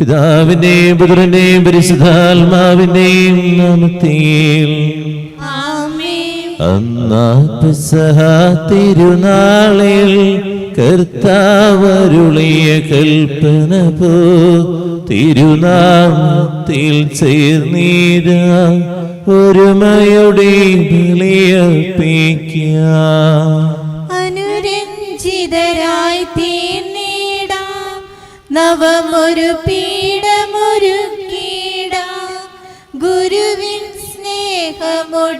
പിതാവിന്റെയും പുത്രന്റെയും പരിശുദ്ധാത്മാവിന്റെയും നാമത്തിൽ അന്നാ പെസഹ തിരുനാളിൽ കർത്താവരുളിയ കൽപ്പന പോ തിരുനാമത്തിൽ ചേർന്നീര ഒരുമയുടെ ബലിയർപ്പിക്കാം. അനുരഞ്ജിതരായി തീർന്നിടാം, നവമൊരു പീഠമൊരുക്കിടാം, ഗുരുവിൻ സ്നേഹമൊടിയാകും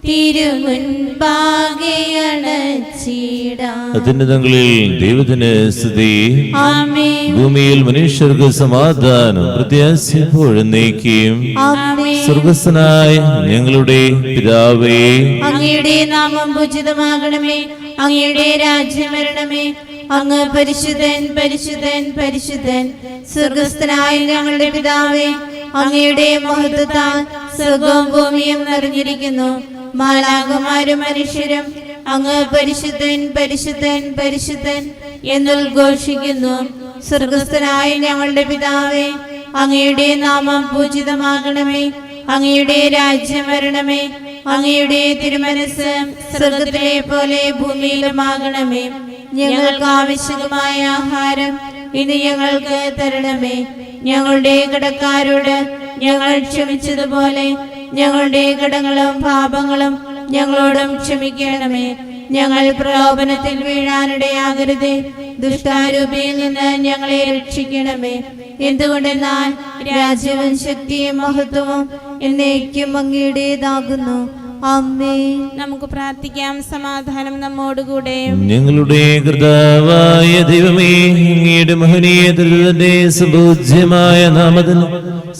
തിരുമുൻപാകെ അണച്ചിടാം. അത്യുന്നതങ്ങളിൽ ദൈവത്തിന് സ്തുതി. ആമേൻ. ഭൂമിയിൽ മനുഷ്യർക്ക് സമാധാനം പ്രത്യാശിപ്പോഴും നീക്കിയും. സ്വർഗസ്ഥനായ ഞങ്ങളുടെ പിതാവേ, അങ്ങയുടെ നാമം പൂജിതമാകണമേ, അങ്ങയുടെ രാജ്യം വരണമേ, അങ്ങ് പരിശുദ്ധൻ പരിശുദ്ധൻ പരിശുദ്ധൻ. സ്വർഗസ്ഥനായ ഞങ്ങളുടെ പിതാവേ, അങ്ങയുടെ മഹത്വത്താൽ സ്വർഗവും ഭൂമിയും നിറഞ്ഞിരിക്കുന്നു. മാലാഖമാരും മനുഷ്യരും അങ്ങ് പരിശുദ്ധൻ പരിശുദ്ധൻ പരിശുദ്ധൻ എന്നുദ്ഘോഷിക്കുന്നു. സ്വർഗസ്ഥനായ ഞങ്ങളുടെ പിതാവേ, അങ്ങയുടെ നാമം പൂജിതമാകണമേ, അങ്ങയുടെ രാജ്യം വരണമേ, അങ്ങയുടെ തിരുമനസ് സ്വർഗത്തിലെ പോലെ ഭൂമിയിലുമാകണമേ. ഞങ്ങൾക്ക് ആവശ്യമായ ആഹാരം ഇനി ഞങ്ങൾക്ക് തരണമേ. ഞങ്ങളുടെ കടക്കാരോട് ഞങ്ങൾ ക്ഷമിച്ചതുപോലെ ഞങ്ങളുടെ കടങ്ങളും പാപങ്ങളും ഞങ്ങളോടും ക്ഷമിക്കണമേ. ഞങ്ങൾ പ്രലോഭനത്തിൽ വീഴാനിടയാകരുതേ, ദുഷ്ടാരൂപിയിൽ നിന്ന് ഞങ്ങളെ രക്ഷിക്കണമേ. എന്തുകൊണ്ടെന്നാൽ രാജ്യവും ശക്തിയും മഹത്വവും എന്നേക്കും അങ്ങയുടേതാകുന്നു. ആമേൻ. നമുക്ക് പ്രാർത്ഥിക്കാം. സമാധാനം നമ്മോടുകൂടെ. ഞങ്ങളുടെ കർത്താവായ ദൈവമേ, അങ്ങയുടെ മഹനീയതയുടെ സുപൂജ്യമായ നാമത്തിന്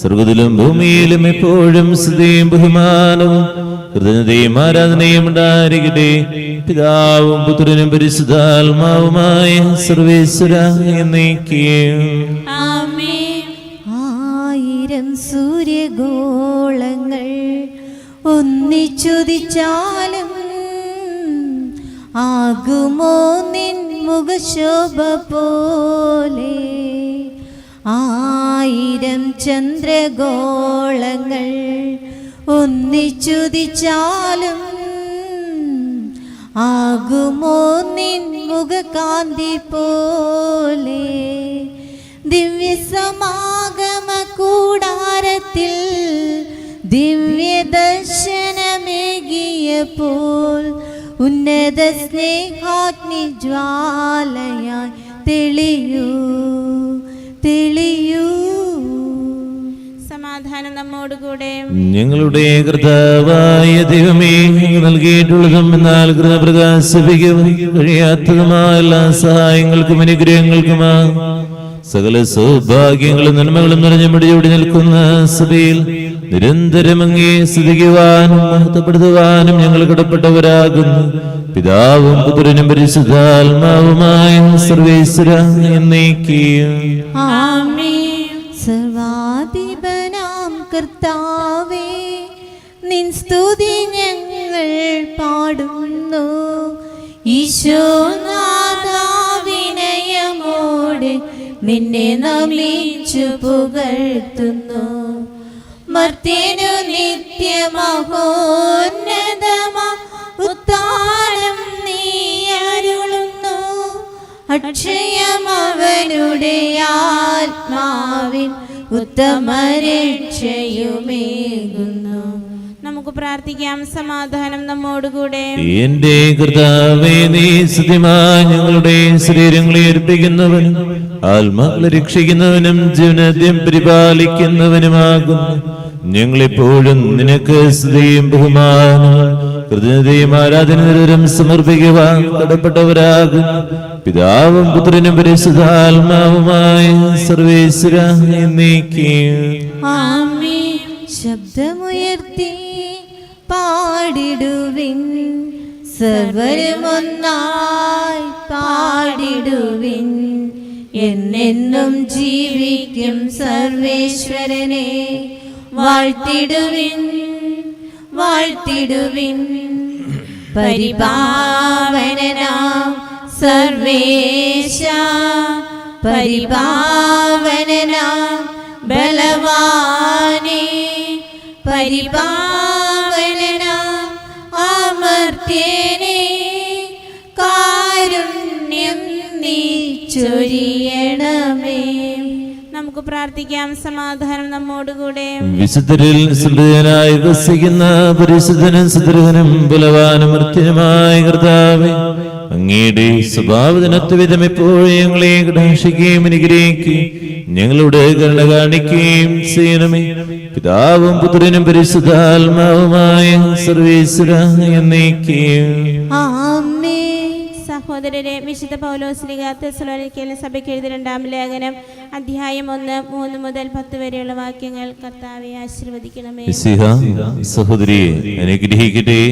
സ്വർഗ്ഗത്തിലും ഭൂമിയിലും എപ്പോഴും സ്തുതിയും ബഹുമാനവും കൃതജ്ഞതയും ആരാധനയും ഉണ്ടായിരിക്കട്ടെ. പിതാവും പുത്രനും പരിശുദ്ധാത്മാവുമായ സർവേശ്വര എന്നേക്കും. ആമേൻ. ആയിരം സൂര്യഗോളങ്ങൾ ഒന്നിച്ചുദിച്ചാലും ആകുമോ നിൻ മുഖശോഭ പോലെ? ആയിരം ചന്ദ്രഗോളങ്ങൾ ഒന്നിച്ചുദിച്ചാലും ആകുമോ നിൻ മുഖകാന്തി പോലെ? ദിവ്യസമാഗമ കൂടാരത്തിൽ ദിവ്യദർശനമേകിയപ്പോൾ ഉന്നത സ്നേഹാഗ്നി ജ്വാലയായി തെളിയൂ തെളിയൂ. സമാധാനം നമ്മോടുകൂടെ. ഞങ്ങളുടെ കർത്താവായ ദൈവമേ, നൽകിയിട്ടുള്ളതും എന്നാൽ കൃത പ്രകാശിപ്പിക്കുവാൻ കഴിയാത്തതുമായ എല്ലാ സഹായങ്ങൾക്കും അനുഗ്രഹങ്ങൾക്കുമാ സകല സൗഭാഗ്യങ്ങളും നന്മകളും നിറഞ്ഞു മുടിയോടി നിൽക്കുന്ന സഭയിൽ നിരന്തരം അങ്ങേ സ്തുതിക്കുവാനും മഹത്വപ്പെടുത്തുവാനും ഞങ്ങൾ കടപ്പെട്ടവരാകുന്നു. പിതാവും പുത്രനും പരിശുദ്ധാത്മാവുമായ സർവേശ്വര എന്നേക്കും. ആമേൻ. സർവാധിപനാം കർത്താവേ, നിൻ സ്തുതി ഞങ്ങൾ പാടുന്നു. ഈശോനാഥാ, വിനയമോടെ നിന്നെ നമിച്ചു പുകഴ്ത്തുന്നു. മർത്യനു നിത്യമഹോന്നതമാ ഉത്താനം നീ അരുളുന്നു. അക്ഷയമവനുടെ ആത്മാവിൻ ഉത്തമ രക്ഷയുമേകുന്നു. നമുക്ക് പ്രാർത്ഥിക്കാം. സമാധാനം നമ്മോടുകൂടെ. എന്റെ കർത്താവേ, നീ സത്യമായി ഞങ്ങളുടെ ശരീരങ്ങളെ അർപ്പിക്കുന്നവനും ആത്മാക്കളെ രക്ഷിക്കുന്നവനും ജീവനദ്യം പരിപാലിക്കുന്നവനുമാകുന്നു. ഞങ്ങളെപ്പോഴും നിനക്ക് സ്തുതിയും ബഹുമാനവും കൃതജ്ഞതയും ആരാധനയും സമർപ്പിക്കുവാൻ കടപ്പെട്ടവരാകും. പിതാവും പുത്രനും പരിശുദ്ധാത്മാവുമായ സർവേശ്വര എന്നേക്കും. ആമേൻ. ശബ്ദമുയർത്തി പാടിടുവിൻ, സർവരും ഒന്നായി പാടിടുവിൻ. എന്നെന്നും ജീവിക്കും സർവേശ്വരനെ വാഴ്ത്തിടുവിൻ വാഴ്ത്തിടുവിൻ. പരിപാവനനാം സർവേശ പരിപാവനനാം ബലവാനേ, പരിപാവനനാം അമർത്യനേ, കാരുണ്യം നീ ചൊരിയണമേ. നമുക്ക് പ്രാർത്ഥിക്കാം. സമാധാനം നമ്മോടുകൂടെ. വിശുദ്ധരിൽ സുഹൃതനായി വസിക്കുന്ന പരിശുദ്ധനും സുദൃഹനും ബലവാനും മർത്യനുമായ കർത്താവേ, അങ്ങയുടെ സ്വഭാവത്തിനൊത്ത വിധം എപ്പോഴും ഞങ്ങളെ കടാക്ഷിക്കുകയും അനുഗ്രഹിക്കുകയും ഞങ്ങളുടെ കരുണ കാണിക്കുകയും ചെയ്യണമേ. പിതാവും പുത്രനും പരിശുദ്ധാത്മാവുമായ സർവേശ്വര എന്നേക്കും ആമേൻ. സഹോദരരെ, വിശുദ്ധ പൗലോസ്ലീഹ തെസ്സലോനിക്കയിലെ സഭയ്ക്ക് എഴുതിയ 2-ാം ലേഖനം അധ്യായം 1:3 മുതൽ 10 വരെയുള്ള വാക്യങ്ങൾ. കർത്താവെ ആശീർവദിക്കണമേ. സഹോദരിയെ അനുഗ്രഹിക്കട്ടെ.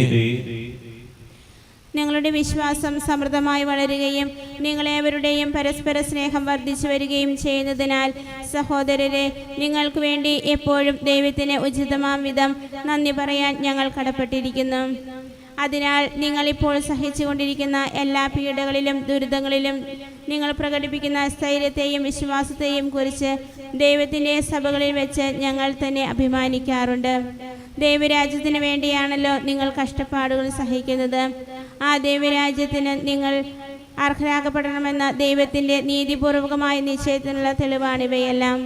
ഞങ്ങളുടെ വിശ്വാസം സമൃദ്ധമായി വളരുകയും നിങ്ങളേവരുടെയും പരസ്പര സ്നേഹം വർദ്ധിച്ചു വരികയും ചെയ്യുന്നതിനാൽ സഹോദരരെ, നിങ്ങൾക്ക് വേണ്ടി എപ്പോഴും ദൈവത്തിന് ഉചിതമാം വിധം നന്ദി പറയാൻ ഞങ്ങൾ കടപ്പെട്ടിരിക്കുന്നു. അതിനാൽ നിങ്ങളിപ്പോൾ സഹിച്ചുകൊണ്ടിരിക്കുന്ന എല്ലാ പീഡകളിലും ദുരിതങ്ങളിലും നിങ്ങൾ പ്രകടിപ്പിക്കുന്ന സ്ഥൈര്യത്തെയും വിശ്വാസത്തെയും കുറിച്ച് ദൈവത്തിൻ്റെ സഭകളിൽ വെച്ച് ഞങ്ങൾ തന്നെ അഭിമാനിക്കാറുണ്ട്. ദൈവരാജ്യത്തിന് വേണ്ടിയാണല്ലോ നിങ്ങൾ കഷ്ടപ്പാടുകൾ സഹിക്കുന്നത്. ആ ദൈവരാജ്യത്തിന് നിങ്ങൾ അർഹരാക്കപ്പെടണമെന്ന ദൈവത്തിൻ്റെ നീതിപൂർവകമായ നിശ്ചയത്തിനുള്ള തെളിവാണിവയെല്ലാം.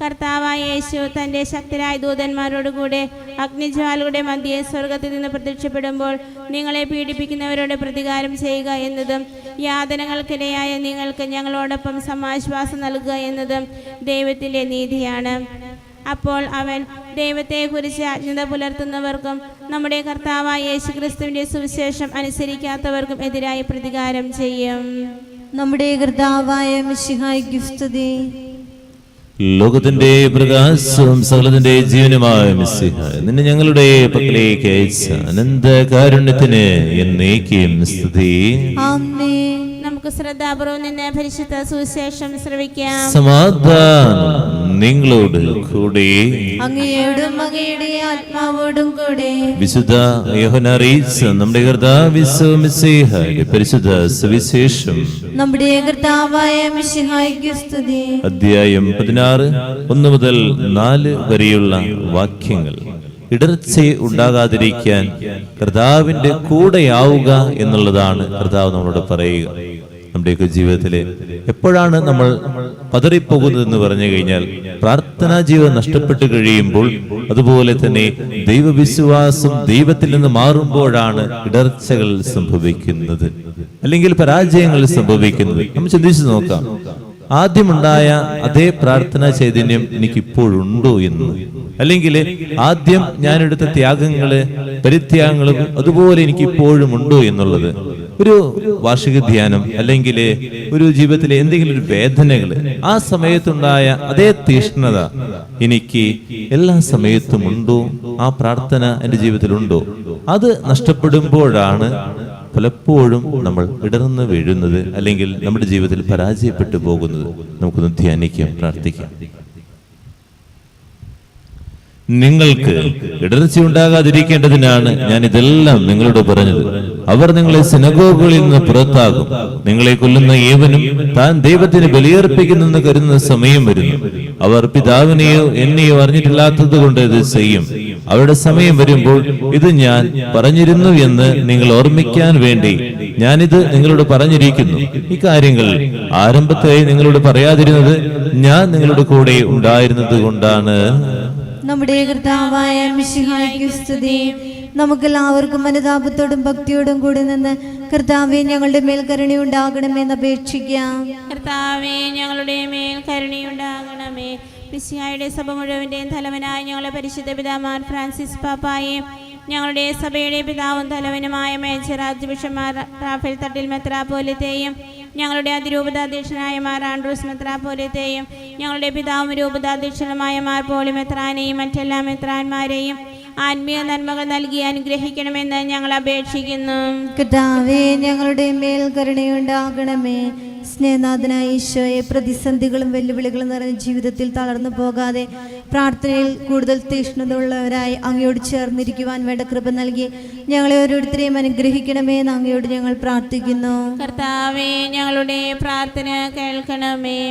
കർത്താവായ യേശു തൻ്റെ ശക്തരായ ദൂതന്മാരോടുകൂടെ അഗ്നിജ്വാലയുടെ മധ്യേ സ്വർഗത്തിൽ നിന്ന് പ്രത്യക്ഷപ്പെടുമ്പോൾ നിങ്ങളെ പീഡിപ്പിക്കുന്നവരോട് പ്രതികാരം ചെയ്യുക എന്നതും യാതനകൾക്കിടയായ നിങ്ങൾക്ക് ഞങ്ങളോടൊപ്പം സമാശ്വാസം നൽകുക എന്നതും ദൈവത്തിൻ്റെ നീതിയാണ്. അപ്പോൾ അവൻ ദൈവത്തെക്കുറിച്ച് അജ്ഞത പുലർത്തുന്നവർക്കും നമ്മുടെ കർത്താവായ യേശു ക്രിസ്തുവിൻ്റെ സുവിശേഷം അനുസരിക്കാത്തവർക്കും എതിരായി പ്രതികാരം ചെയ്യും. നമ്മുടെ കർത്താവായ മിശിഹായ്ക്ക് സ്തുതി. ലോകത്തിന്റെ പ്രകാശവും സകലത്തിന്റെ ജീവനുമായ മിശിഹ, നിന്നെ ഞങ്ങളുടെ പക്കലേക്ക് അയച്ച അനന്ത കാരുണ്യത്തിന് എന്നേക്കും സ്തുതി. ആമേൻ. നമുക്ക് ശ്രദ്ധാപൂർവം നിന്ന് പരിശുദ്ധ സുവിശേഷം ശ്രവിക്കാം. സമാധാനം നിങ്ങളോട് കൂടെ. അങ്ങയോടും അങ്ങയുടെ ആത്മാവോടും കൂടെ. വിശുദ്ധ യോഹന്നാൻ അറിയിച്ച നമ്മുടെ കർത്താവ് മിശിഹായുടെ പരിശുദ്ധ സുവിശേഷം. നമ്മുടെ കർത്താവായ മിശിഹായ്ക്ക് സ്തുതി. അധ്യായം 16 1 മുതൽ 4 വരെയുള്ള വാക്യങ്ങൾ. ഇടർച്ച ഉണ്ടാകാതിരിക്കാൻ കർത്താവിന്റെ കൂടെയാവുക എന്നുള്ളതാണ് കർത്താവ് നമ്മളോട് പറയുക. നമ്മുടെയൊക്കെ ജീവിതത്തില് എപ്പോഴാണ് നമ്മൾ പതറിപ്പോകുന്നതെന്ന് പറഞ്ഞു കഴിഞ്ഞാൽ, പ്രാർത്ഥനാ ജീവിതം നഷ്ടപ്പെട്ടു കഴിയുമ്പോൾ, അതുപോലെ തന്നെ ദൈവവിശ്വാസം ദൈവത്തിൽ നിന്ന് മാറുമ്പോഴാണ് ഇടർച്ചകൾ സംഭവിക്കുന്നത്, അല്ലെങ്കിൽ പരാജയങ്ങൾ സംഭവിക്കുന്നത്. നമ്മൾ ചിന്തിച്ചു നോക്കാം, ആദ്യമുണ്ടായ അതേ പ്രാർത്ഥനാ ചൈതന്യം എനിക്കിപ്പോഴുണ്ടോ എന്ന്, അല്ലെങ്കിൽ ആദ്യം ഞാനെടുത്ത ത്യാഗങ്ങള് പരിത്യാഗങ്ങളും അതുപോലെ എനിക്കിപ്പോഴും ഉണ്ടോ എന്നുള്ളത്. ഒരു വാർഷിക ധ്യാനം അല്ലെങ്കിൽ ഒരു ജീവിതത്തിലെ എന്തെങ്കിലും ഒരു വേദനകൾ, ആ സമയത്തുണ്ടായ അതേ തീഷ്ണത എനിക്ക് എല്ലാ സമയത്തും ഉണ്ടോ? ആ പ്രാർത്ഥന എൻ്റെ ജീവിതത്തിലുണ്ടോ? അത് നഷ്ടപ്പെടുമ്പോഴാണ് പലപ്പോഴും നമ്മൾ ഇടർന്ന് വീഴുന്നത്, അല്ലെങ്കിൽ നമ്മുടെ ജീവിതത്തിൽ പരാജയപ്പെട്ടു പോകുന്നത്. നമുക്കൊന്ന് ധ്യാനിക്കാം, പ്രാർത്ഥിക്കാം. നിങ്ങൾക്ക് ഇടർച്ചയുണ്ടാകാതിരിക്കേണ്ടതിനാണ് ഞാൻ ഇതെല്ലാം നിങ്ങളോട് പറഞ്ഞത്. അവർ നിങ്ങളെ സിനഗോഗുകളിൽ നിന്ന് പുറത്താകും. നിങ്ങളെ കൊല്ലുന്ന ഏവനും താൻ ദൈവത്തിന് ബലിയർപ്പിക്കുന്നെന്ന് കരുതുന്ന സമയം വരുന്നു. അവർ പിതാവിനെയോ എന്നെയോ അറിഞ്ഞിട്ടില്ലാത്തത് കൊണ്ട് ഇത് ചെയ്യും. അവരുടെ സമയം വരുമ്പോൾ ഇത് ഞാൻ പറഞ്ഞിരുന്നു എന്ന് നിങ്ങൾ ഓർമ്മിക്കാൻ വേണ്ടി ഞാനിത് നിങ്ങളോട് പറഞ്ഞിരിക്കുന്നു. ഈ കാര്യങ്ങൾ ആരംഭത്തെ നിങ്ങളോട് പറയാതിരുന്നത് ഞാൻ നിങ്ങളുടെ കൂടെ ഉണ്ടായിരുന്നത് കൊണ്ടാണ്. നമ്മുടെ കർത്താവായ മിശിഹായ്ക്ക് സ്തുതി. നമുക്കെല്ലാവർക്കും അനുതാപത്തോടും ഭക്തിയോടും കൂടി നിന്ന് കർത്താവേ ഞങ്ങളുടെ മേൽ കരുണയുണ്ടാകണമെന്ന് അപേക്ഷിക്കാം. കർത്താവേ ഞങ്ങളുടെ മേൽ കരുണയുണ്ടാകണമേ. മിശിഹായുടെ സഭ മുഴുവന്റെയും തലവനായ ഞങ്ങളെ പരിശുദ്ധ പിതാമാർ ഫ്രാൻസിസ് പാപ്പായെയും ഞങ്ങളുടെ സഭയുടെ പിതാവും തലവനുമായ major arch bishop Raphael Thattil മെത്രാപ്പോലിത്തെയും ഞങ്ങളുടെ അതിരൂപതാധ്യക്ഷനായ മാർ ആൻഡ്രൂസ് മെത്രാപ്പോലിത്തെയും ഞങ്ങളുടെ പിതാവും രൂപതാധ്യക്ഷനുമായ മാർ പോളി മെത്രാനെയും മറ്റെല്ലാ മെത്രാന്മാരെയും ആത്മീയ നന്മകൾ നൽകി അനുഗ്രഹിക്കണമെന്ന് ഞങ്ങൾ അപേക്ഷിക്കുന്നു. കർത്താവേ ഞങ്ങളുടെ മേൽ കരുണയുണ്ടാകണമേ. സ്നേഹനാഥനായ ഈശോയെ, പ്രതിസന്ധികളും വെല്ലുവിളികളും നിറഞ്ഞ ജീവിതത്തിൽ തളർന്നു പോകാതെ പ്രാർത്ഥനയിൽ കൂടുതൽ തീക്ഷ്ണതയുള്ളവരായി അങ്ങയോട് ചേർന്നിരിക്കുവാൻ വേണ്ട കൃപ നൽകി ഞങ്ങളെ ഓരോരുത്തരെയും അനുഗ്രഹിക്കണമേ എന്ന് അങ്ങയോട് ഞങ്ങൾ പ്രാർത്ഥിക്കുന്നു. കർത്താവേ, ഞങ്ങളുടെ പ്രാർത്ഥന കേൾക്കണമേ.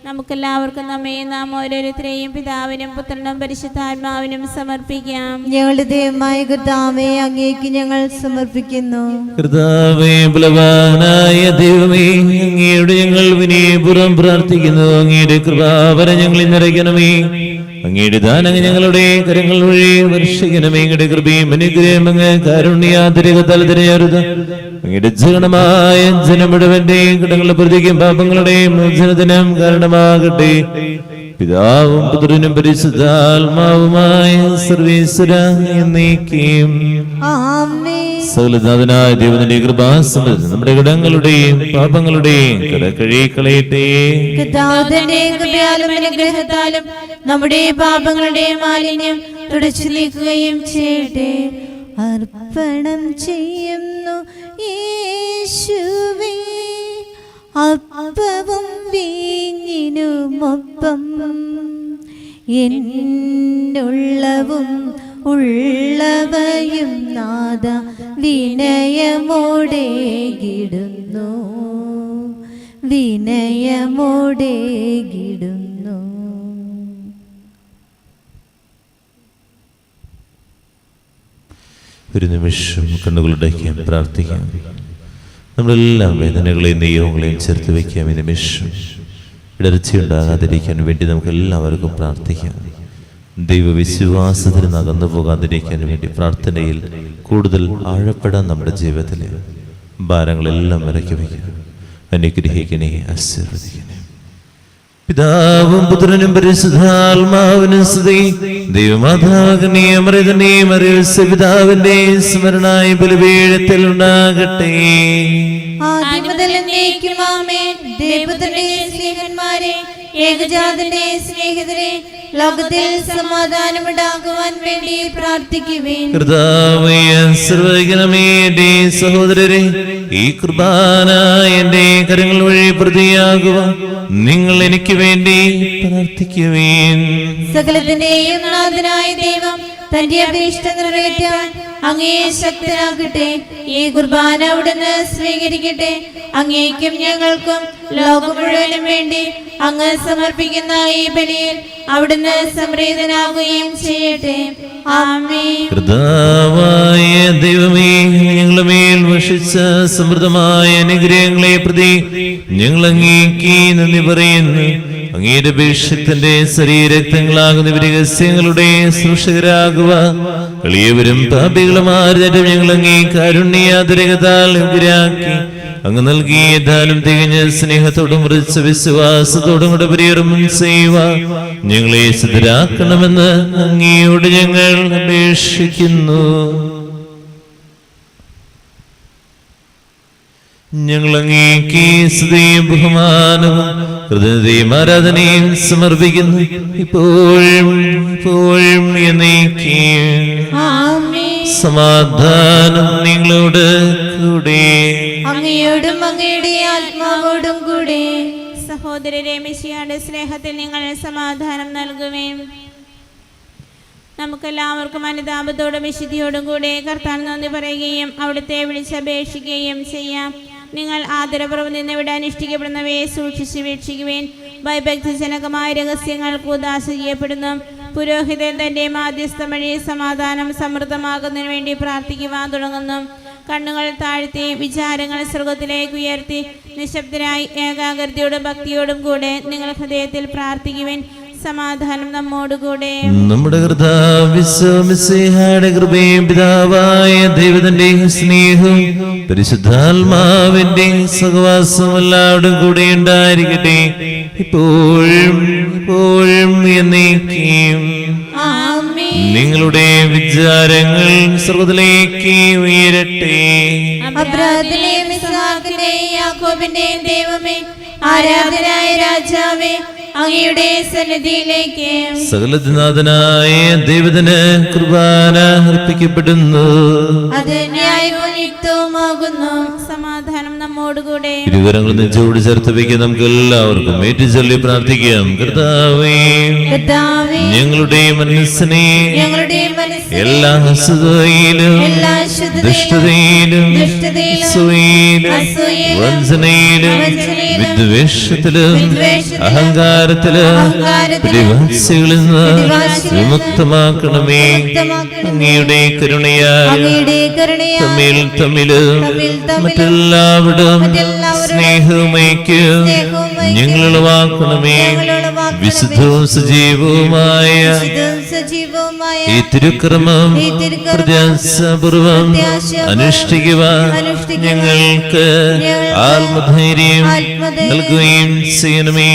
നമുക്കെല്ലാവർക്കും നാം ഓരോരുത്തരെയും പിതാവിനും പുത്രനും പരിശുദ്ധാത്മാവിനും സമർപ്പിക്കാം. ഞങ്ങളുടെ ദൈവമായ കർത്താവേ, അങ്ങേക്ക് ഞങ്ങൾ സമർപ്പിക്കുന്നു. കർത്താവേ, ബലവാനായ ദൈവമേ, അങ്ങയോട് ഞങ്ങൾ വിനയപൂർവ്വം പ്രാർത്ഥിക്കുന്നു. അങ്ങയുടെ കൃപാവര ഞങ്ങളിൽ നിറയ്ക്കണമേ. അങ്ങയുടെ ദാനം ഞങ്ങളുടെ കരങ്ങൾ വഴി വർഷിക്കണമേ. അങ്ങയുടെ കൃപയും അനുഗ്രഹം അങ്ങ് കാരുണ്യാതിരകത്താൽ തിരയരുത്. അങ്ങയുടെ ജനമായ ജനമുഴുവന്റെയും കടങ്ങളുടെ പ്രതിക്കും പാപങ്ങളുടെയും മോചനത്തിനും കാരണമാകട്ടെ. പിതാവും പുത്രനും പരിശുദ്ധാത്മാവുമായ സർവീശ്വര എന്നേക്കും ആമേൻ. സകലനാഥനായ ദൈവത്തിന്റെ കൃപാസമ്പത്ത് നമ്മുടെ കടങ്ങളുടെയും പാപങ്ങളുടെയും കട കഴുകിക്കളയട്ടെ. കർത്താവിന്റെ കൃപയാലും അനുഗ്രഹത്താലും നമ്മുടെ പാപങ്ങളുടെ മാലിന്യം തുടച്ചു നീക്കുകയും ചെയ്യട്ടെ. അർപ്പണം ചെയ്യുന്നു യേശുവേ, അപ്പവും വീഞ്ഞിനുമൊപ്പം എന്നുള്ളവും ഉള്ളവയും നാദ വിനയമോടേകിടുന്നു, വിനയമോടേകിടുന്നു. ഒരു നിമിഷം കണ്ണുകളുടയ്ക്കാം, പ്രാർത്ഥിക്കാം. നമ്മളെല്ലാം വേദനകളെയും നെയ്യങ്ങളെയും ചേർത്ത് വയ്ക്കാം. ഈ നിമിഷം ഇടർച്ചയുണ്ടാകാതിരിക്കാൻ വേണ്ടി നമുക്ക് എല്ലാവർക്കും പ്രാർത്ഥിക്കാം. ദൈവവിശ്വാസത്തിന് അകന്നു പോകാതിരിക്കാൻ വേണ്ടി പ്രാർത്ഥനയിൽ കൂടുതൽ ആഴപ്പെടാൻ നമ്മുടെ ജീവിതത്തിലെ ഭാരങ്ങളെല്ലാം ഇറക്കി വയ്ക്കാം. അനുഗ്രഹിക്കണേ, ആശീർവദിക്കണേ. പിതാവും പുത്രനും പരിശുദ്ധാത്മാവിനും സ്തുതി. ദൈവമാതാവിനെ അമൃതനെ മറിയ പിതാവിന്റെ സ്മരണായ ബലിപീഠത്തിൽ ഉണ്ടാകട്ടെ. ആദ്യം മുതൽ എന്നേക്കും ആമേൻ. ദൈവത്തിന്റെ സ്നേഹന്മാരെ, ഏകജാതന്റെ സ്നേഹിതരെ, ലോകത്തിൽ സമാധാനമുണ്ടാകുവാൻ വേണ്ടി പ്രാർത്ഥിക്കുവേൻ. കർത്താവേ, ആശീർവദിക്കണമേ. എന്റെ സഹോദരരെ, ഈ കുർബാന എന്റെ കരങ്ങൾ വഴി പ്രതിയാകുവാൻ നിങ്ങൾ എനിക്ക് വേണ്ടി പ്രാർത്ഥിക്കുവേൻ. സകലത്തിന്റെയും നാഥനായ ദൈവം തന്റെ അഭീഷ്ട നിറവേറ്റാൻ അങ്ങേ ശക്തനാകട്ടെ. ഈ കുർബാന അവിടുന്ന് സ്വീകരിക്കട്ടെ. അങ്ങേക്കും ഞങ്ങൾക്കും ലോകം മുഴുവനും വേണ്ടി അങ്ങ് സമർപ്പിക്കുന്ന ഈ ബലിയിൽ അവിടുന്ന് സംപ്രീതനാകുകയും ചെയ്യട്ടെ. ആമേൻ. കർത്താവായ ദൈവമേ, ഞങ്ങളുടെ മേൽ വർഷിച്ച സമൃദ്ധമായ അനുഗ്രഹങ്ങളെ പ്രതി ഞങ്ങൾ അങ്ങേക്ക് നന്ദി പറയുന്നു. അങ്ങയുടെ അഭിഷേകത്തിന്റെ ശരീരരക്തങ്ങളാകുന്ന രഹസ്യങ്ങളുടെ സൃഷ്ടികരാകുക എളിയവരും പാപികളുമാരും ഞങ്ങൾ അങ്ങേ കാരുണ്യാതിരകത്താൽ യോഗ്യരാക്കി. അങ്ങ് നൽകിയ ദാനം തികഞ്ഞ സ്നേഹത്തോടും ഉറച്ച വിശ്വാസത്തോടും കൂടെ പരികർമ്മം ചെയ്യുക ഞങ്ങളെ സിദ്ധരാക്കണമെന്ന് അങ്ങയോട് ഞങ്ങൾ അപേക്ഷിക്കുന്നു. ഞങ്ങൾ അങ്ങേക്ക് സ്തുതിയും ബഹുമാനവും ഹൃദയത്തെയും ആരാധനയും സമർപ്പിക്കുന്നു, ഇപ്പോഴും ഇപ്പോഴും എന്നേക്കും. സമാധാനം നിങ്ങളോട് കൂടെ, അങ്ങയോടും അങ്ങയുടെ ആത്മാവോടും കൂടെ. സഹോദരരെ, മിശിഹായുടെ സ്നേഹത്തിൽ നിങ്ങൾ സമാധാനം നൽകുവേൻ. നമുക്കെല്ലാവർക്കും അനുതാപത്തോടും വിശുദ്ധിയോടും കൂടെ കർത്താവിന് നന്ദി പറയുകയും അവിടുത്തെ വിളിച്ചപേക്ഷിക്കുകയും ചെയ്യാം. നിങ്ങൾ ആദരപൂർവ്വം നിന്നിവിടെ അനുഷ്ഠിക്കപ്പെടുന്നവയെ സൂക്ഷിച്ച് വീക്ഷിക്കുവേൻ. ഭയഭക്തിജനകമായ രഹസ്യങ്ങൾ കൂദാശ ചെയ്യപ്പെടുന്നു. പുരോഹിതൻ തന്റെ മാധ്യസ്ഥം വഴി സമാധാനം സമൃദ്ധമാകുന്നതിന് വേണ്ടി പ്രാർത്ഥിക്കുവാൻ തുടങ്ങുന്നു. കണ്ണുകൾ താഴ്ത്തി വിചാരങ്ങൾ സ്വർഗത്തിലേക്ക് ഉയർത്തി നിശബ്ദരായി ഏകാഗ്രതയോടും ഭക്തിയോടും കൂടെ നിങ്ങൾ ഹൃദയത്തിൽ പ്രാർത്ഥിക്കുവാൻ. സമാധാനം നമ്മോടുകൂടെ. നമ്മുടെ കർത്താവിന്റെ കൃപയും പിതാവായ ദൈവത്തിന്റെ സ്നേഹവും പരിശുദ്ധാത്മാവിന്റെ സഹവാസവും എല്ലാവരും കൂടെ ഉണ്ടായിരിക്കട്ടെ, ഇപ്പോഴും ഇപ്പോഴും എന്നേക്കും. നിങ്ങളുടെ വിചാരങ്ങൾ സ്വർഗ്ഗത്തിലേക്ക് ഉയരട്ടെ. അബ്രാഹാമിന്റെയും ഇസ്ഹാക്കിന്റെയും യാക്കോബിന്റെയും ദൈവമേ, ആരാധനായ രാജാവേ, അങ്ങയുടെ സന്നിധിയിലേക്ക്. സകലനാഥനായ ദൈവത്തിന് കുർബാന അർപ്പിക്കപ്പെടുന്നു. അത് ന്യായവും യുക്തവുമാകുന്നു. സമാധാനം നമ്മോടുകൂടെ. ഇരുവരങ്ങളും നെഞ്ചോട് ചേർത്ത് വയ്ക്കുക. നമുക്ക് എല്ലാവർക്കും ഏറ്റുചൊല്ലി പ്രാർത്ഥിക്കാം. കർത്താവേ, ഞങ്ങളുടെ മനസ്സിനെ എല്ലാ അസുഖയിലും ദുഷ്ടതയിലും വഞ്ചനയിലും വിദ്വേഷത്തിലും അഹങ്കാരത്തിലും പ്രതിവാസികളിൽ നിന്ന് വിമുക്തമാക്കണമേ. അങ്ങയുടെ കരുണയാൽ തമ്മിലും മറ്റെല്ലാവരും സ്നേഹമേക്കും ഞങ്ങളുളവാക്കണമേ. വിശുദ്ധവും സജീവവുമായ ഈ തിരുക്രമം പ്രത്യാശാപൂർവം അനുഷ്ഠിക്കുവാൻ ഞങ്ങൾക്ക് ആത്മധൈര്യം നൽകുകയും ചെയ്യണമേ.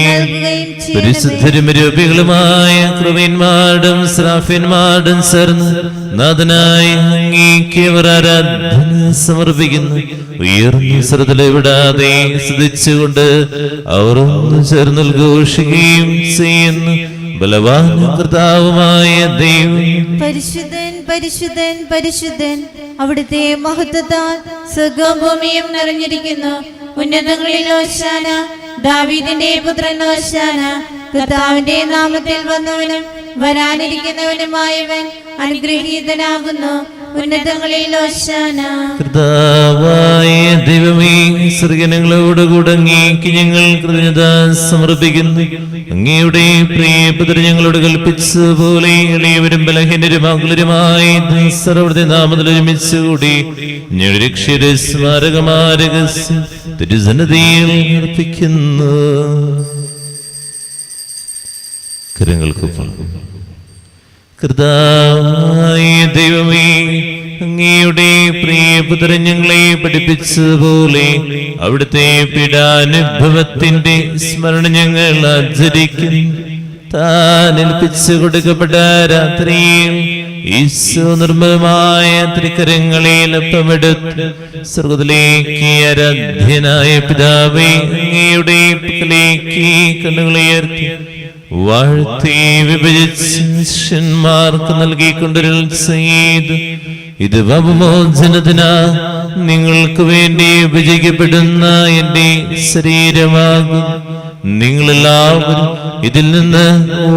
പരിശുദ്ധരും രൂപികളുമായ കൃപന്മാരും ശ്രാഫ്യന്മാരും ചേർന്ന് നാഥനായി അങ്ങേക്ക് അവർ ആരാധന സമർപ്പിക്കുന്നു. ഉയർന്ന ശ്രദ്ധ വിടാതെ സ്തുതിച്ചുകൊണ്ട് അവർ ഒന്ന് ചേർന്ന് ഘോഷിക്കുകയും ചെയ്യുന്നു. ബലവാനും കർത്താവുമായ ദൈവം, പരിശുദ്ധൻ പരിശുദ്ധൻ പരിശുദ്ധൻ, അവിടുത്തെ മഹത്വത്താൽ സ്വർഗ്ഗവും ഭൂമിയും നിറഞ്ഞിരിക്കുന്നു. ഉന്നതങ്ങളിൽ ഹോശാന, ദാവീദിന്റെ പുത്രൻ ഹോശാന. കർത്താവിന്റെ നാമത്തിൽ വന്നവനും വരാനിരിക്കുന്നവനുമായവൻ അനുഗ്രഹീതനാകുന്നു. ഉന്നതങ്ങളിൽ ഹോശാന. കർത്താവായ ദൈവമേ, സ്വർഗ്ഗങ്ങളോടുകൂടെ അങ്ങേക്ക് ഞങ്ങൾ കൃതജ്ഞത സമർപ്പിക്കുന്നു. അങ്ങയുടെ പ്രിയപുത്രൻ ഞങ്ങളോട് കൽപ്പിച്ചതുപോലെ എളിയവരും ബലഹീനരും അകുലരുമായി സർവ്വരുടെ നാമത്തിൽ ഒരുമിച്ചുകൂടി ഞങ്ങളുടെ രക്ഷയുടെ സ്മാരകമായ രഹസ്യം തിരുസന്നിധിയിൽ അർപ്പിക്കുന്നു. കരങ്ങൾക്ക് കർത്താവായ ദൈവമേ, അങ്ങയുടെ പ്രിയപുത്രൻ ഞങ്ങളെ പഠിപ്പിച്ചതുപോലെ അവിടുത്തെ പീഡാനുഭവത്തിന്റെ സ്മരണ ഞങ്ങൾ ആചരിക്കുന്നു. താൻ ഏൽപ്പിച്ചു കൊടുക്കപ്പെട്ട രാത്രിയിൽ ഈശോ നിർമ്മലമായ തൃക്കരങ്ങളിൽ അപ്പമെടുത്ത് സ്വർഗ്ഗത്തിലേക്ക് ആരാധ്യനായ പിതാവേ, അങ്ങയുടെ പക്കലേക്ക് കണ്ണുകളുയർത്തി വാഴ്ത്തി വിഭജിച്ച് ശിഷ്യന്മാർക്ക് നൽകിക്കൊണ്ടൊരു ചെയ്ത്, ഇത് പാപമോചനത്തിനാ നിങ്ങൾക്ക് വേണ്ടി വിഭജിക്കപ്പെടുന്ന എന്റെ ശരീരമാകും. നിങ്ങളെല്ലാവരും ഇതിൽ നിന്ന്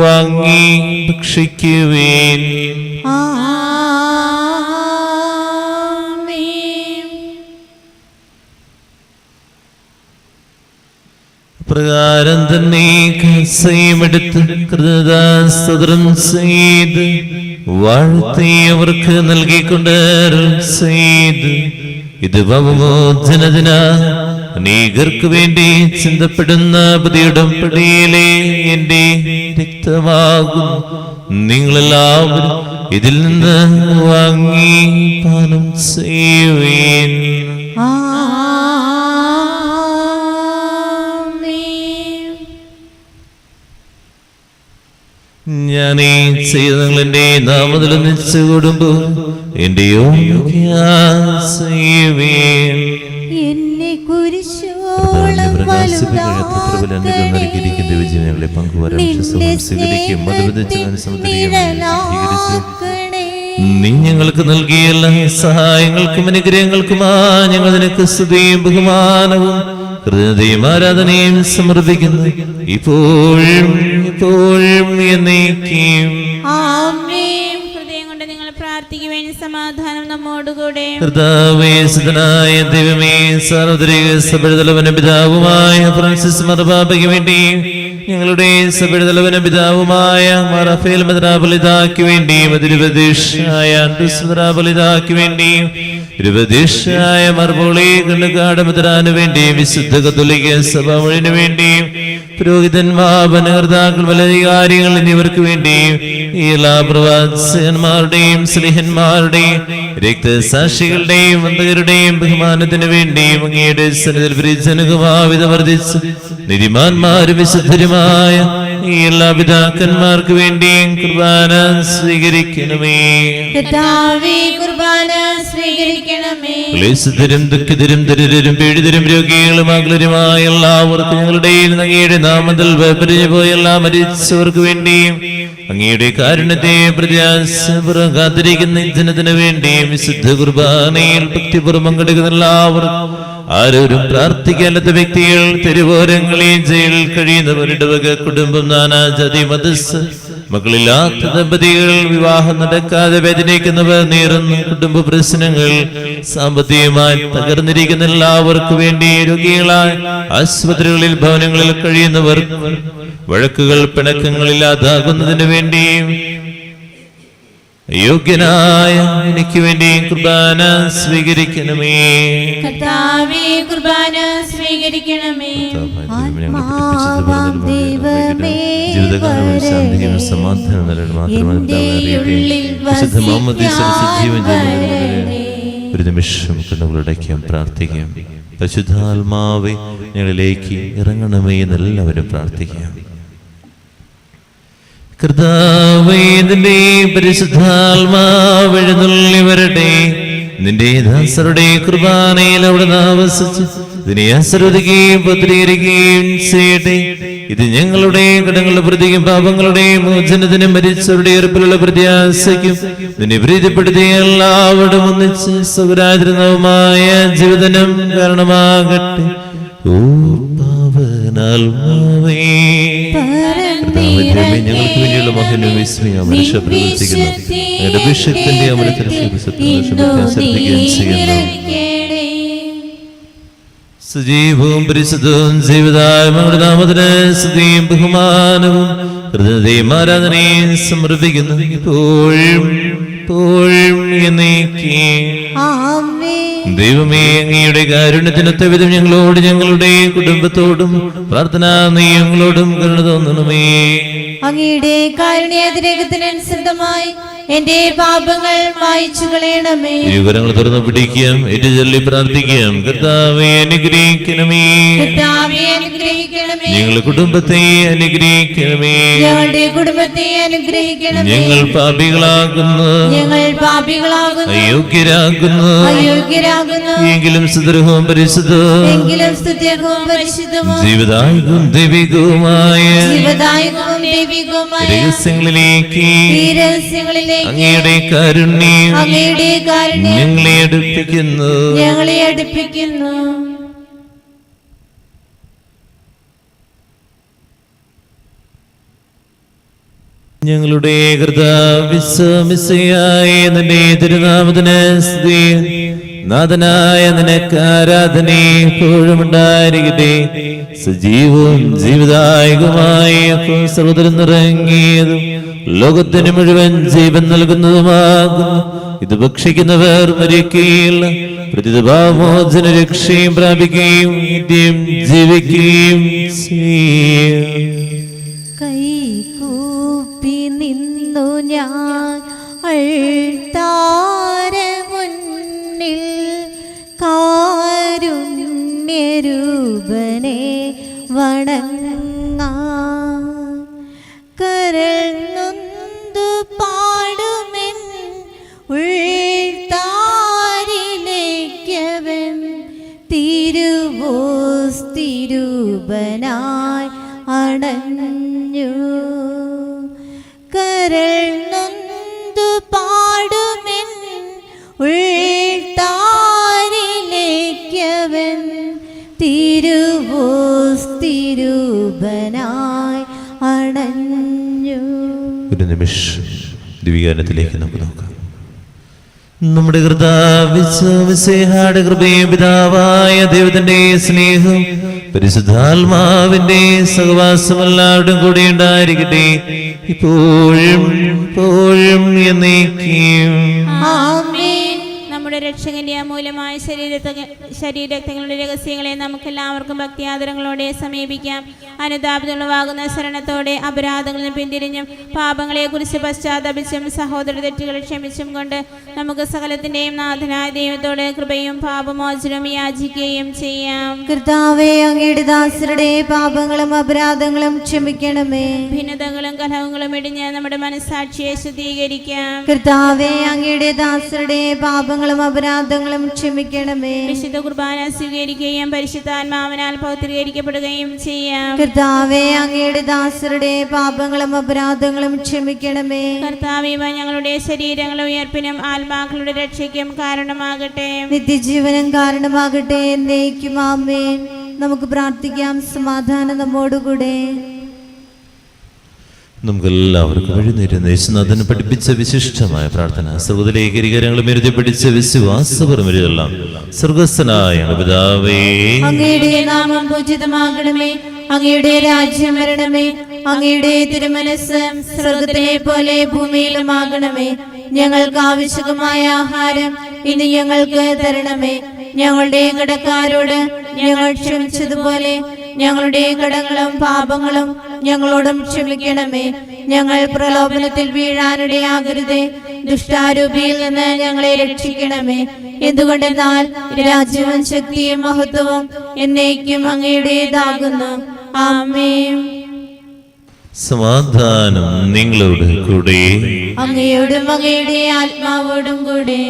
വാങ്ങി ഭക്ഷിക്കുവേൻ. പ്രകാരം തന്നെ കസയുമെടുത്ത് കൃതദാസ്തോത്രം ചെയ്ത് വാഴ്ത്തി അവർക്ക് നൽകിക്കൊണ്ട് ചെയ്ത്, ഇത് പാപമോചനത്തിനാ അനേകർക്ക് വേണ്ടി ചിന്തപ്പെടുന്ന ഉടമ്പടിയിലെ എന്റെ രക്തമാകും. നിങ്ങളെല്ലാവരും ഇതിൽ നിന്ന് വാങ്ങി പാനം ചെയ്യുവേൻ. ഞാനീ ചെയ്തങ്ങൾ എന്റെ നാമത്തിൽ ഒന്നിച്ചു കൂടുമ്പോ എന്റെ എന്നെ കുരിശോളം വിജയങ്ങളെ പങ്കുവരാൻ സ്വീകരിക്കും. നീ ഞങ്ങൾക്ക് നൽകിയ എല്ലാ സഹായങ്ങൾക്കും അനുഗ്രഹങ്ങൾക്കുമാ ഞങ്ങൾ നിനക്ക് സ്തുതിയും ബഹുമാനവും ഹൃദയം ആരാധനയും സമർപ്പിക്കുന്നു, ഇപ്പോഴും ഇപ്പോഴും എന്നേക്കും. ഹൃദയം കൊണ്ട് നിങ്ങൾ പ്രാർത്ഥിക്കുവാൻ സമാധാനം നമ്മോടുകൂടെ. കർത്താവേ, സുതനായ ദൈവമേ, സാർവത്രിക സഭയുടെ തലവനും പിതാവുമായ ഫ്രാൻസിസ് മാർപ്പാപ്പയ്ക്ക് വേണ്ടി, ഞങ്ങളുടെ സഭയുടെ തലവനും പിതാവുമായ മാർ റഫേൽ മെത്രാപ്പൊലീത്തായ്ക്ക് വേണ്ടിയും അതിരുപദേശായ അൻഡ്രൂസ് മെത്രാപ്പൊലീത്തായ്ക്ക് വേണ്ടിയും ഇരുപദേശായ മാർ പോളി കണ്ണുകാട് മെത്രാന് വേണ്ടിയും വിശുദ്ധ കത്തോലിക്ക സഭ മുഴുവന് വേണ്ടിയും പുരോഹിതന്മാർ, ഭരണകർത്താക്കൾ, വലധികാരികൾ എന്നിവർക്ക് വേണ്ടിയും ഈ എല്ലാ പ്രവാചകന്മാരുടെയും സ്നേഹന്മാരുടെയും രക്തസാക്ഷികളുടെയും വന്ദകരുടെയും ബഹുമാനത്തിന് വേണ്ടിയും അങ്ങയുടെ സന്നിധിയിൽ പരിജനകുമാവിധ വർദ്ധിച്ച് നീതിമാന്മാരും വിശുദ്ധരുമായ ഈ എല്ലാ പിതാക്കന്മാർക്ക് വേണ്ടിയും കുർബാന സ്വീകരിക്കണമേ. കർത്താവേ, കുർബാന സ്വീകരിക്കണമേ. ക്ലേശിതരും ദുഃഖിതരും ദരിദ്രരും പീഡിതരും രോഗികളും അകലരുമായ എല്ലാവർക്കും ഞങ്ങളുടെ അങ്ങയുടെ നാമത്തിൽ വേർപിരിഞ്ഞു പോയ എല്ലാ മരിച്ചവർക്ക് വേണ്ടിയും അങ്ങയുടെ കാരുണ്യത്തെ പ്രത്യാശപൂർവ്വം കാത്തിരിക്കുന്ന ജനത്തിനു വേണ്ടിയും വിശുദ്ധ കുർബാനയിൽ ഭക്തിപൂർവ്വം പങ്കെടുക്കുന്ന എല്ലാവർക്കും, ആരോരും പ്രാർത്ഥിക്കാത്ത വ്യക്തികൾ, തെരുവോരങ്ങളിൽ ജയിലിൽ കഴിയുന്നവരുടെ വക കുടുംബം, നാനാജാതി മതസ്ഥ മക്കളില്ലാത്ത ദമ്പതികൾ, വിവാഹം നടക്കാതെ വേദനിക്കുന്നവർ, നേരുന്ന കുടുംബ പ്രശ്നങ്ങൾ, സാമ്പത്തികമായി തകർന്നിരിക്കുന്ന എല്ലാവർക്കു വേണ്ടി, രോഗികളായ ആശുപത്രികളിൽ ഭവനങ്ങളിൽ കഴിയുന്നവർ, വഴക്കുകൾ പിണക്കങ്ങളില്ലാതാകുന്നതിന് വേണ്ടിയും യോഗ്യനായ എനിക്ക് വേണ്ടി കുർബാന സ്വീകരിക്കണമേ. കർത്താവേ, കുർബാന സ്വീകരിക്കണമേ. ജീവിതകാലം ശാന്തിയും സമാധാനം നൽകണം. മാത്രമല്ല ഒരു നിമിഷം കണ്ണുകളടയ്ക്കാം, പ്രാർത്ഥിക്കാം. പരിശുദ്ധാത്മാവേ, ഞങ്ങളിലേക്ക് ഇറങ്ങണമേ എന്നെല്ലാവരും പ്രാർത്ഥിക്കാം. കർത്താവേ, നിന്റെ പരിശുദ്ധാത്മാവ് എഴുന്നള്ളി വരട്ടെ. നിന്റെ ദാസരുടെ കുർബാനയിൽ അവിടെ ആവസിച്ച് ഇതിനെ ആശീർവദിക്കുകയും പത്രീകരിക്കുകയും ചെയ്യട്ടെ. ഇത് ഞങ്ങളുടെ കടങ്ങളുടെ പ്രതിയും പാപങ്ങളുടെ മോചനത്തിനും മരിച്ചവരുടെ ഉറപ്പിലുള്ള പ്രത്യാശയ്ക്കും നിന്നെ പ്രീതിപ്പെടുത്തിയ എല്ലാവരും ഒന്നിച്ച് സുഖരാജനവുമായ ജീവിതനം കാരണമാകട്ടെ. ഓ പാവനാത്മാവേ, ഞങ്ങൾക്ക് വേണ്ടിയുള്ള മഹനും വിസ്മയ മനുഷ്യ പ്രവർത്തിക്കുന്നു. ഞങ്ങളുടെ അഭിഷേകത്തിന്റെ അമരത്തിന് ശ്രദ്ധിക്കുകയും ചെയ്യുന്നു. സജീവവും പരിശുദ്ധവും ജീവിതായ ഞങ്ങളുടെ നാമത്തിന് സ്തുതിയും ബഹുമാനവും ഹൃദയത്തെയും ആരാധനയും സമർപ്പിക്കുന്നു, ഇപ്പോഴും എന്നേക്കും. ദൈവമേ, അങ്ങയുടെ കാരുണ്യത്തിനൊത്ത വിധം ഞങ്ങളോട് ഞങ്ങളുടെ കുടുംബത്തോടും പ്രാർത്ഥനാ നീയങ്ങളോടും കരുണ തോന്നണമേ. അങ്ങയുടെ കാരുണ്യാതിരേകത്തിനനുസൃതമായി എന്റെ പാപങ്ങൾ മായ്ച്ചു കളയണമേ. ഇരുകരങ്ങൾ തുറന്നു പിടിക്കാം, ഏറ്റുചൊല്ലി പ്രാർത്ഥിക്കാം. കർത്താവേ, അനുഗ്രഹിക്കണമേ. കർത്താവേ, അനുഗ്രഹിക്കണമേ. ഞങ്ങളുടെ കുടുംബത്തെ അനുഗ്രഹിക്കണമേ. ഞങ്ങളുടെ കുടുംബത്തെ അനുഗ്രഹിക്കണമേ. ഞങ്ങൾ പാപികളാകുന്നു, അയോഗ്യരാകുന്നു. എങ്കിലും സുദൃഢവും പരിശുദ്ധവും ജീവിതായും ദൈവികവുമായ രഹസ്യങ്ങളിലേക്ക് അങ്ങയുടെ കാരുണ്യം ഞങ്ങളെ അടുപ്പിക്കുന്നു. ഞങ്ങളുടെ കർത്താവിശ്വമിശിഹായ നിന്റെ തിരുനാമത്തിന് സ്തുതി. നാഥനായ നിനക്ക് ആരാധന എപ്പോഴും ഉണ്ടായിരിക്കട്ടെ. സജീവവും ജീവിതായകമായ സഹോദരൻ നിറങ്ങിയതും ലോകത്തിന് മുഴുവൻ ജീവൻ നൽകുന്നതുമാകുന്നു. ഇത് ഭക്ഷിക്കുന്നവർ മരിക്കുകയില്ല, പ്രതിഭാമോചന രക്ഷയും പ്രാപിക്കുകയും നിത്യം ജീവിക്കുകയും ചെയ്യും. കൈകൂപ്പി നിന്നു ഞാൻ അൾത്താര മുന്നിൽ, കാരുണ്യരൂപനെ വണങ്ങാൻ. കരൾ നൊന്തു പാടുമെൻ ഉൾത്താരിലേക്കവൻ, തിരുവോസ്തിരൂപനായി അണഞ്ഞു. കരൾ നൊന്തു പാടുമെൻ ഉൾത്താരിലേക്കവൻ, തിരുവോസ്തിരൂപനായി അണഞ്ഞു. ഒരു നിമിഷം ദിവ്യകാരണത്തിലേക്ക് നമുക്ക് നോക്കാം. നമ്മുടെ കർത്താവിശ്വമിശിഹായുടെ കൃപയും പിതാവായ ദൈവത്തിന്റെ സ്നേഹം പരിശുദ്ധാത്മാവിന്റെ സഹവാസം എല്ലാവരുടെയും കൂടെ ഉണ്ടായിരിക്കട്ടെ, ഇപ്പോഴും എന്നേക്കും. ആമേൻ. നമ്മുടെ നമ്മുടെ രക്ഷകന്റെ അമൂല്യമായ ശരീരരക്തങ്ങളുടെ രഹസ്യങ്ങളെ നമുക്കെല്ലാവർക്കും ഭക്തിയാദരങ്ങളോടെ സമീപിക്കാം. അനുതാപമുളവാകുന്ന ശരണത്തോടെ അപരാധങ്ങളിൽ നിന്ന് പിന്തിരിഞ്ഞും പാപങ്ങളെക്കുറിച്ച് പശ്ചാത്തപിച്ചും സഹോദര തെറ്റുകളെ ക്ഷമിച്ചും കൊണ്ട് നമുക്ക് സകലത്തിന്റെയും നാഥനായ ദൈവത്തോട് കൃപയും പാപമോചനവും യാചിക്കുകയും ചെയ്യാം. കർത്താവേ, അങ്ങയുടെ ദാസരുടെ പാപങ്ങളും അപരാധങ്ങളും ക്ഷമിക്കണമേ. ഭിന്നതകളും കലഹങ്ങളും ഇടിഞ്ഞ് നമ്മുടെ മനസ്സാക്ഷിയെ ശുദ്ധീകരിക്കാം. കർത്താവേ, അങ്ങയുടെ ദാസരുടെ പാപങ്ങളും അപരാധങ്ങളും ക്ഷമിക്കണമേ. വിശുദ്ധ കുർബാന സ്വീകരിക്കുകയും പരിശുദ്ധാത്മാവിനാൽ പൗത്രീകരിക്കപ്പെടുകയും ചെയ്യാം. കർത്താവേ, അങ്ങയുടെ ദാസരുടെ പാപങ്ങളും അപരാധങ്ങളും ക്ഷമിക്കണമേ. കർത്താവേ, ഇവ ഞങ്ങളുടെ ശരീരങ്ങളുടെ ഉയർപ്പിനും ആത്മാക്കളുടെ രക്ഷയ്ക്കും കാരണമാകട്ടെ. നിത്യജീവനം കാരണമാകട്ടെ. എന്നേക്കും ആമേൻ. നമുക്ക് പ്രാർത്ഥിക്കാം. സമാധാനം നമ്മോടുകൂടെ. നമുക്കെല്ലാവർക്കും എഴുന്നേരുന്ന യേശുനാഥൻ പഠിപ്പിച്ച വിശിഷ്ടമായ പ്രാർത്ഥന സർവ്വതിലേക്ക് ഇരുകരങ്ങളും എഴുതി പിടിച്ച വിശ്വാസപരമെല്ലാം. സ്വർഗസ്ഥനായ പിതാവേ, അങ്ങയുടെ നാമം പൂജിതമാകണമേ. അങ്ങയുടെ രാജ്യം വരണമേ. അങ്ങയുടെ തിരുമനസ്സ് സ്വർഗത്തിലെ പോലെ ഭൂമിയിലുമാകണമേ. ഞങ്ങൾക്ക് ആവശ്യമായ ആഹാരം ഇനി ഞങ്ങൾക്ക് തരണമേ. ഞങ്ങളുടെ കടക്കാരോട് ഞങ്ങൾ ക്ഷമിച്ചതുപോലെ ഞങ്ങളുടെ കടങ്ങളും പാപങ്ങളും ഞങ്ങളോടും ക്ഷമിക്കണമേ. ഞങ്ങൾ പ്രലോഭനത്തിൽ വീഴാനിടയാകരുതേ. ദുഷ്ടാരൂപിയിൽ നിന്ന് ഞങ്ങളെ രക്ഷിക്കണമേ. എന്തുകൊണ്ടെന്നാൽ രാജ്യവും ശക്തിയും മഹത്വവും എന്നേക്കും അങ്ങയുടേതാകുന്നു. ആമേൻ. സമാധാനം നിങ്ങളോട് കൂടെ. അങ്ങയോടും അങ്ങയുടെ ആത്മാവോടും കൂടെ.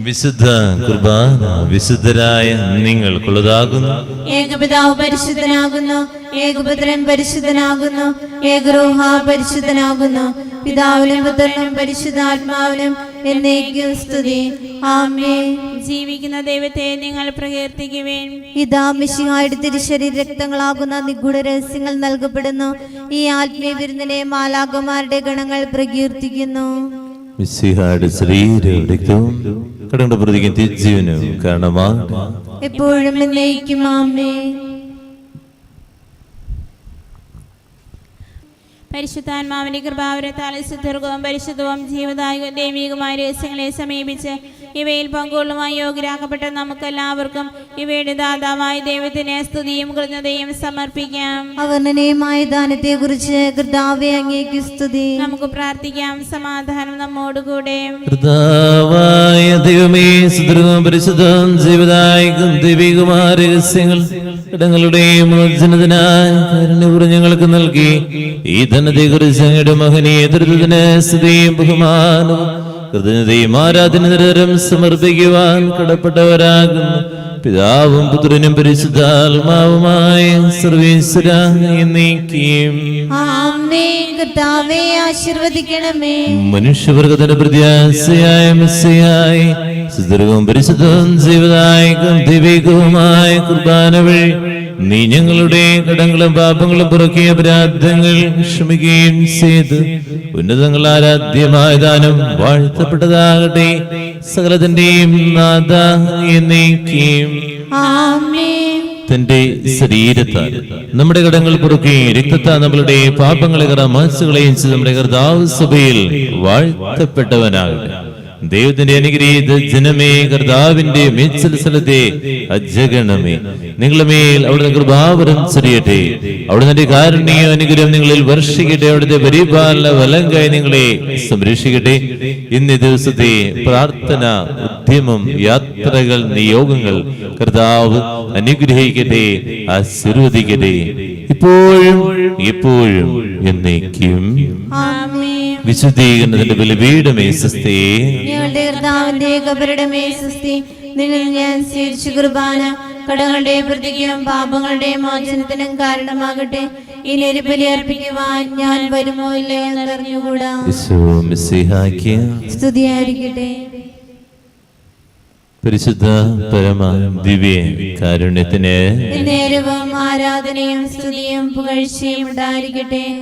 വിശുദ്ധ കുർബാന വിശുദ്ധരായ നിങ്ങൾക്കുള്ളതാകുന്നു. ഏകപിതാവ് പരിശുദ്ധനാകുന്നു. ഏകപുത്രൻ പരിശുദ്ധനാകുന്നു. ഏകരൂഹ പരിശുദ്ധനാകുന്നു. പിതാവിനും പുത്രനും പരിശുദ്ധാത്മാവിനും എന്നേക്കും സ്തുതി. ആമേൻ. ജീവിക്കുന്ന ദൈവത്തെ നിങ്ങൾ പ്രകീർത്തിക്കുവേൻ. ഇതാ മിശിഹായുടെ തിരുശരീര രക്തങ്ങളാകുന്ന നിഗൂഢ രഹസ്യങ്ങൾ നൽകപ്പെടുന്നു. ഈ ആത്മീയ വിരുന്നിനെ മാലാഖമാരുടെ ഗണങ്ങൾ പ്രകീർത്തിക്കുന്നു. മിശിഹായുടെ ശരീരവും രക്തവും കടങ്ങളുടെ പ്രതിക്കും തിരിജീവനും കാരണമാകട്ടെ. എപ്പോഴും എന്നേക്കും ആമേൻ. പരിശുദ്ധാത്മാവിന്റെ കൃപാവരത്താലെ സുദീർഘവും പരിശുദ്ധവും ജീവദായക ദൈവികമായ രഹസ്യങ്ങളെ സമീപിച്ച് ഇവയിൽ പങ്കുകൊള്ളുവാൻ യോഗ്യരാക്കപ്പെട്ട നമുക്കെല്ലാവർക്കും ഇവയുടെ ദാതാവായ ദൈവത്തിന് സ്തുതിയും കൃതജ്ഞതയും സമർപ്പിക്കാം. അവർണ്ണനീയമായ ദാനത്തെ കുറിച്ച് കർത്താവേ അങ്ങേക്ക് സ്തുതി. നമുക്ക് പ്രാർത്ഥിക്കാം. സമാധാനം നമ്മോടുകൂടെ. കർത്താവായ ദൈവമേ, സുദീർഘവും പരിശുദ്ധവും ജീവദായകം ദൈവികമായ രഹസ്യങ്ങൾ ഇടങ്ങളുടെ മോചനത്തിനായി കാരുണ്യപൂർവ്വം ഞങ്ങൾക്ക് നൽകി. ഈ ധനത്തെക്കുറിച്ച് അങ്ങയുടെ മഹനീയ ദുരിതത്തിന് സ്തുതിയും ബഹുമാനവും കൃതജ്ഞതയും ആരാധന നിരന്തരം സമർപ്പിക്കുവാൻ കടപ്പെട്ടവരാകുന്നു. പിതാവും പുത്രനും പരിശുദ്ധാത്മാവുമായ സർവ്വേശ്വര എന്നേക്കും ആമേൻ. കർത്താവേ ആശീർവദിക്കണമേ. മനുഷ്യവർഗത്തിന്റെ പ്രത്യാശയായ മെസ്സിയായി സുദീർഘവും പരിശുദ്ധവും ജീവദായകം ദൈവികവുമായ കുർബാന വഴി നീ ഞങ്ങളുടെ കടങ്ങളും പാപങ്ങളും പുറക്കിയ അപരാധങ്ങൾ ക്ഷമിക്കുകയും ചെയ്ത് ഉന്നതങ്ങൾ ആരാധ്യമായ ദാനം വാഴ്ത്തപ്പെട്ടതാകട്ടെ. സകലത്തിന്റെയും നാഥ എന്നേക്കും ആമേൻ. തന്റെ ശരീരത്താൽ നമ്മുടെ കടങ്ങൾ പുറക്കുകയും രക്തത്താൽ നമ്മളുടെ പാപങ്ങളെ മാച്ചുകളെയും ചെയ്ത് നമ്മുടെ കർത്താവ് സഭയിൽ വാഴ്ത്തപ്പെട്ടവനാകട്ടെ. ദൈവത്തിന്റെ അനുഗ്രഹീത ജനമേ, കർത്താവിന്റെ മേൽസ്ഥലത്തെ അജഗണമേ, നിങ്ങളുടെ മേൽ അവിടുന്ന് കൃപാവരം ചൊരിയട്ടെ. അവിടുന്ന് കാരുണ്യ അനുഗ്രഹം നിങ്ങളിൽ വർഷിക്കട്ടെ. അവിടുത്തെ പരിപാലന വലങ്കായി നിങ്ങളെ സംരക്ഷിക്കട്ടെ. ഇന്നേ ദിവസത്തെ പ്രാർത്ഥന, ഉദ്യമം, യാത്രകൾ, നിയോഗങ്ങൾ കർത്താവ് അനുഗ്രഹിക്കട്ടെ, ആശീർവദിക്കട്ടെ, ഇപ്പോഴും എപ്പോഴും എന്നേക്കും. ആമേൻ. വിശുദ്ധീകരണത്തിന്റെ ബലിപീഠമേ സ്വസ്തി. ഞങ്ങളുടെ കർത്താവിന്റെ കബറിടമേ സ്വസ്തി. നിന്നിൽ ഞാൻ സ്വീകരിച്ച കുർബാന കടങ്ങളുടെ പ്രതിക്കും പാപങ്ങളുടെ മോചനത്തിനും കാരണമാകട്ടെ. ഇനി ഒരു ബലി അർപ്പിക്കുവാൻ ഞാൻ വരുമോ ഇല്ലയോ എന്നറിഞ്ഞുകൂടാ. സ്തുതിയായിരിക്കട്ടെ. പരിശുദ്ധ പരമ ദിവ്യ കാരുണ്യത്തിന് നേരവും ആരാധനയും സ്തുതിയും പുകഴ്ചയും ഉണ്ടായിരിക്കട്ടെ.